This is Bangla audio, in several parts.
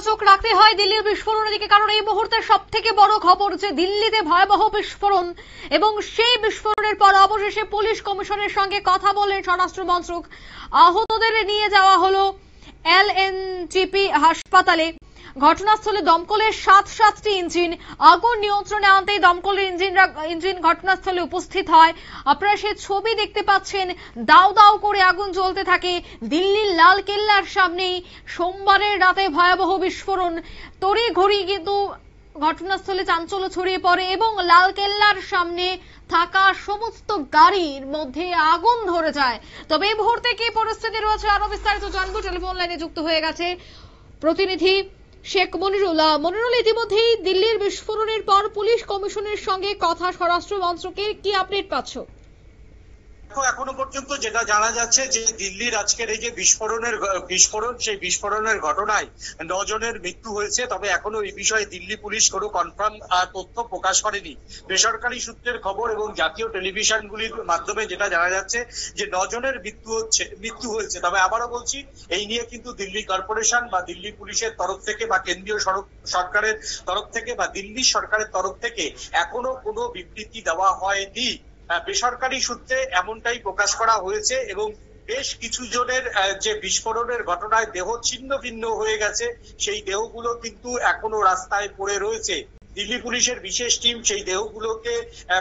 চোখ রাখতে হয় দিল্লির বিস্ফোরণের দিকে, কারণ এই মুহূর্তে সব থেকে বড় খবর যে দিল্লিতে ভয়াবহ বিস্ফোরণ এবং সেই বিস্ফোরণের পর অবশেষে পুলিশ কমিশনের সঙ্গে কথা বলেন স্বরাষ্ট্র মন্ত্রক। আহতদের নিয়ে যাওয়া হলো এলএনটিপি হাসপাতালে। ঘটনাস্থলে দমকলের 7টি ইঞ্জিন। আগুন নিয়ন্ত্রণে আনতেই দমকলের ইঞ্জিন ঘটনাস্থলে উপস্থিত হয়। আপনারা সেই ছবি দেখতে পাচ্ছেন, দাউ দাউ করে আগুন জ্বলতে থাকে। দিল্লির লাল কেল্লার সামনেই সোমবারের রাতে ভয়াবহ বিস্ফোরণ। তড়িঘড়ি কিন্তু ঘটনাস্থলে চাঞ্চল্য ছড়িয়ে পড়ে এবং লাল কেল্লার সামনে থাকা সমস্ত গাড়ির মধ্যে আগুন ধরে যায়। তবে এই মুহূর্তে কি পরিস্থিতি রয়েছে আরো বিস্তারিত জানবো। টেলিফোন লাইনে যুক্ত হয়ে গেছে প্রতিনিধি শেখ মনিরুল। ইতিমধ্যেই দিল্লির বিস্ফোরণের পর পুলিশ কমিশনের সঙ্গে কথা স্বরাষ্ট্র মন্ত্রকের, কি আপডেট পাচ্ছ? এখনো পর্যন্ত যেটা জানা যাচ্ছে যে দিল্লির আজকের এই যে বিস্ফোরণ সেই বিস্ফোরণের ঘটনায় 9 জনের মৃত্যু হয়েছে। তবে এখনো এই বিষয়ে দিল্লি পুলিশ কোনো কনফার্ম তথ্য প্রকাশ করেনি। বেসরকারি সূত্রের খবর এবং জাতীয় টেলিভিশনগুলির মাধ্যমে যেটা জানা যাচ্ছে যে 9 জনের মৃত্যু হয়েছে। তবে আবারও বলছি, এই নিয়ে কিন্তু দিল্লি কর্পোরেশন বা দিল্লি পুলিশের তরফ থেকে বা কেন্দ্রীয় সরকারের তরফ থেকে বা দিল্লি সরকারের তরফ থেকে এখনো কোনো বিবৃতি দেওয়া হয়নি। বেসরকারি সূত্রে এমনটাই প্রকাশ করা হয়েছে এবং বেশ কিছু জনের যে বিস্ফোরণের ঘটনায় দেহ ছিন্ন ভিন্ন হয়ে গেছে, সেই দেহগুলো কিন্তু এখনো রাস্তায় পড়ে রয়েছে। দিল্লি পুলিশের বিশেষ টিম সেই দেহগুলোকে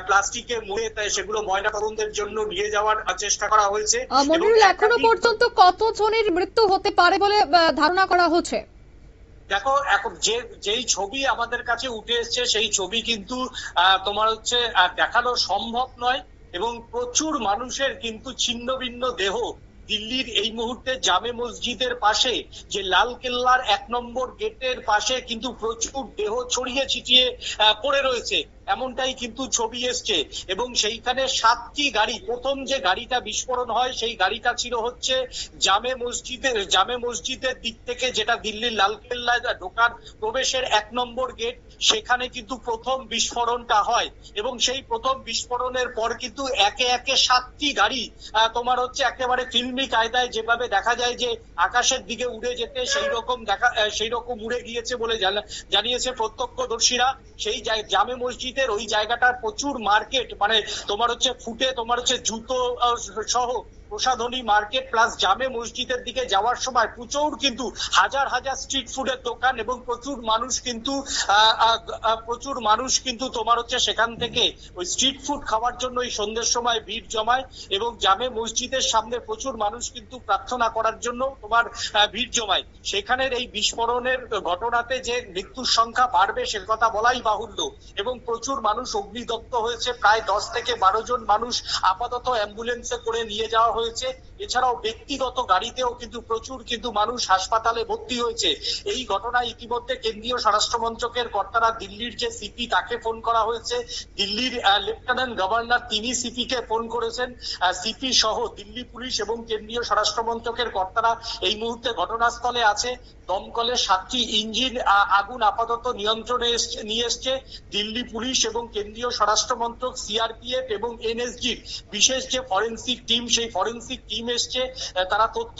প্লাস্টিকে মুড়ে সেগুলো ময়নাতদন্তের জন্য নিয়ে যাওয়ার চেষ্টা করা হয়েছে। এখনো পর্যন্ত কত জনের মৃত্যু হতে পারে বলে ধারণা করা হচ্ছে? দেখো, এখন যেই ছবি আমাদের কাছে উঠে এসছে সেই ছবি কিন্তু তোমার হচ্ছে দেখানো সম্ভব নয় এবং প্রচুর মানুষের কিন্তু ছিন্ন ভিন্ন দেহ দিল্লির এই মুহূর্তে জামে মসজিদের পাশে যে লাল কেল্লার 1 নম্বর গেটের পাশে কিন্তু প্রচুর দেহ ছড়িয়ে ছিটিয়ে পড়ে রয়েছে, এমনটাই কিন্তু ছবি এসছে। এবং সেইখানে 7টি গাড়ি, প্রথম যে গাড়িটা বিস্ফোরণ হয় সেই গাড়িটা ছিল হচ্ছে জামে মসজিদের দিক থেকে, যেটা দিল্লির লালকেল্লায় ঢোকার প্রবেশের 1 নম্বর গেট, সেখানে কিন্তু প্রথম বিস্ফোরণটা হয়। এবং সেই প্রথম বিস্ফোরণের পর কিন্তু একে একে 7টি গাড়ি তোমার হচ্ছে একেবারে ফিল্মি কায়দায় যেভাবে দেখা যায় যে আকাশের দিকে উড়ে যেতে সেই রকম উড়ে গিয়েছে বলে জানিয়েছে প্রত্যক্ষদর্শীরা। সেই জামে মসজিদের ওই জায়গাটার প্রচুর মার্কেট, মানে তোমার হচ্ছে ফুটে তোমার হচ্ছে জুতো সহ প্রসাধনী মার্কেট প্লাস জামে মসজিদের দিকে যাওয়ার সময় প্রচুর কিন্তু হাজার হাজার স্ট্রিট ফুডের দোকান এবং প্রচুর মানুষ কিন্তু তোমার হচ্ছে সেখান থেকে ওই স্ট্রিট ফুড খাওয়ার জন্য এই সন্ধ্যের সময় ভিড় জমায় এবং জামে মসজিদের সামনে প্রচুর মানুষ কিন্তু প্রার্থনা করার জন্য তোমার ভিড় জমায়। সেখানের এই বিস্ফোরণের ঘটনাতে যে মৃত্যুর সংখ্যা বাড়বে সে কথা বলাই বাহুল্য এবং প্রচুর মানুষ অগ্নিদগ্ধ হয়েছে। প্রায় 10 থেকে 12 জন মানুষ আপাতত অ্যাম্বুলেন্সে করে নিয়ে যাওয়া হয়েছে। এছাড়াও ব্যক্তিগত গাড়িতেও কিন্তু প্রচুর মানুষ হাসপাতালে ভর্তি হয়েছে। এই ঘটনায় ইতিমধ্যে কেন্দ্রীয় স্বরাষ্ট্র মন্ত্রকের কর্তারা দিল্লির যে সিপি তাকে ফোন করা হয়েছে, দিল্লির লেফটেন্যান্ট গভর্নর তিনি সিপি কে ফোন করেছেন। সিপি সহ দিল্লি পুলিশ এবং কেন্দ্রীয় স্বরাষ্ট্র মন্ত্রকের কর্তারা এই মুহূর্তে ঘটনাস্থলে আছে। দমকলের 7টি ইঞ্জিন আগুন আপাতত নিয়ন্ত্রণে নিয়ে এসছে। দিল্লি পুলিশ এবং কেন্দ্রীয় স্বরাষ্ট্র মন্ত্রক, সিআরপিএফ এবং এনএসজির বিশেষ যে ফরেন্সিক টিম, সেই ফরেন্সিক টিম এসছে। তারা তথ্য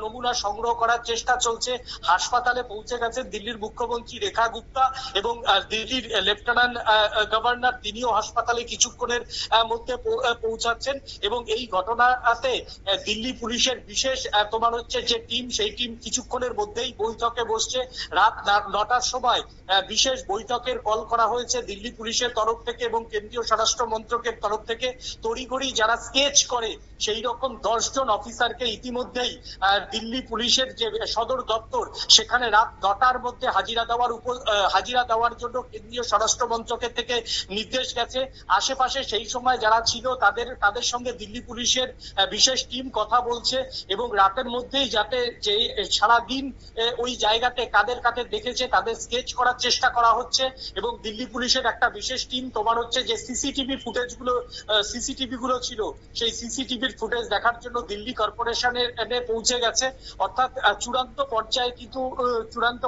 নমুনা সংগ্রহ করার চেষ্টা চলছে। হাসপাতালে পৌঁছে গেছে দিল্লির মুখ্যমন্ত্রী রেখা গুপ্তা এবং দিল্লির লেফটেন্যান্ট গভর্নর, তিনিও হাসপাতালে কিছুক্ষণের মধ্যে পৌঁছাচ্ছেন। এবং এই ঘটনাতে দিল্লি পুলিশের বিশেষ তোমার হচ্ছে যে টিম, সেই টিম কিছুক্ষণের মধ্যেই বৈঠকে বসছে। রাত 9টার সময় বিশেষ বৈঠকের কল করা হয়েছে দিল্লি পুলিশের তরফ থেকে এবং কেন্দ্রীয় স্বরাষ্ট্র মন্ত্রকের তরফ থেকে। তড়িঘড়ি যারা স্কেচ করে সেই রকম 10 জন অফিসারকে ইতিমধ্যেই দিল্লি পুলিশের যে সদর দপ্তর সেখানে রাত 9টার মধ্যে হাজিরা দেওয়ার জন্য কেন্দ্রীয় স্বরাষ্ট্র মন্ত্রকের থেকে নির্দেশ গেছে। আশেপাশে সেই সময় যারা ছিল তাদের সঙ্গে দিল্লি পুলিশের বিশেষ টিম কথা বলছে এবং রাতের মধ্যেই যাতে যে সারাদিন ওই জায়গাতে কাদের কাদের দেখেছে তাদের স্কেচ করার চেষ্টা করা হচ্ছে। এবং দিল্লি পুলিশের একটা বিশেষ টিম তোমার হচ্ছে যে সিসিটিভি গুলো ছিল, সেই সিসিটিভির ফুটেজ দেখার জন্য দিল্লি কর্পোরেশনে পৌঁছে গেছে। অর্থাৎ চূড়ান্ত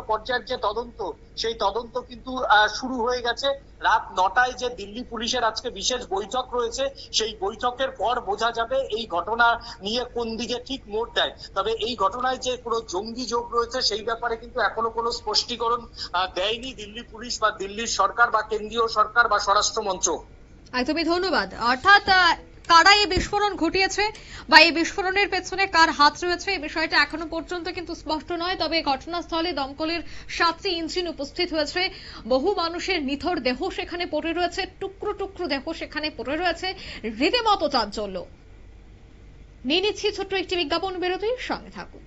পর্যায়ের যে তদন্ত, সেই তদন্ত কিন্তু শুরু হয়ে গেছে। রাত 9টায় যে দিল্লি পুলিশের আজকে বিশেষ বৈঠক রয়েছে, সেই বৈঠকের পর বোঝা যাবে এই ঘটনা নিয়ে কোন দিকে ঠিক মোড় দেয়। তবে এই ঘটনায় যে কোনো জঙ্গি যোগ রয়েছে সেই ব্যাপারে কিন্তু এখনো কোনো স্পষ্টীকরণ দেয়নি দিল্লি পুলিশ বা দিল্লির সরকার বা কেন্দ্রীয় সরকার বা স্বরাষ্ট্র মন্ত্রক। একদমই ধন্যবাদ। অর্থাৎ কারা এই বিস্ফোরণ ঘটিয়েছে বা এই বিস্ফোরণের পেছনে কার হাত রয়েছে এই বিষয়টা এখনো পর্যন্ত কিন্তু স্পষ্ট নয়। তবে ঘটনাস্থলে দমকলের 7টি ইঞ্জিন উপস্থিত হয়েছে, বহু মানুষের নিথর দেহ সেখানে পড়ে রয়েছে, টুকরো টুকরো দেহ সেখানে পড়ে রয়েছে, রীতিমতো চাঞ্চল্য। নিয়ে নিচ্ছি ছোট্ট একটি বিজ্ঞাপন বিরতির সঙ্গে থাকুন।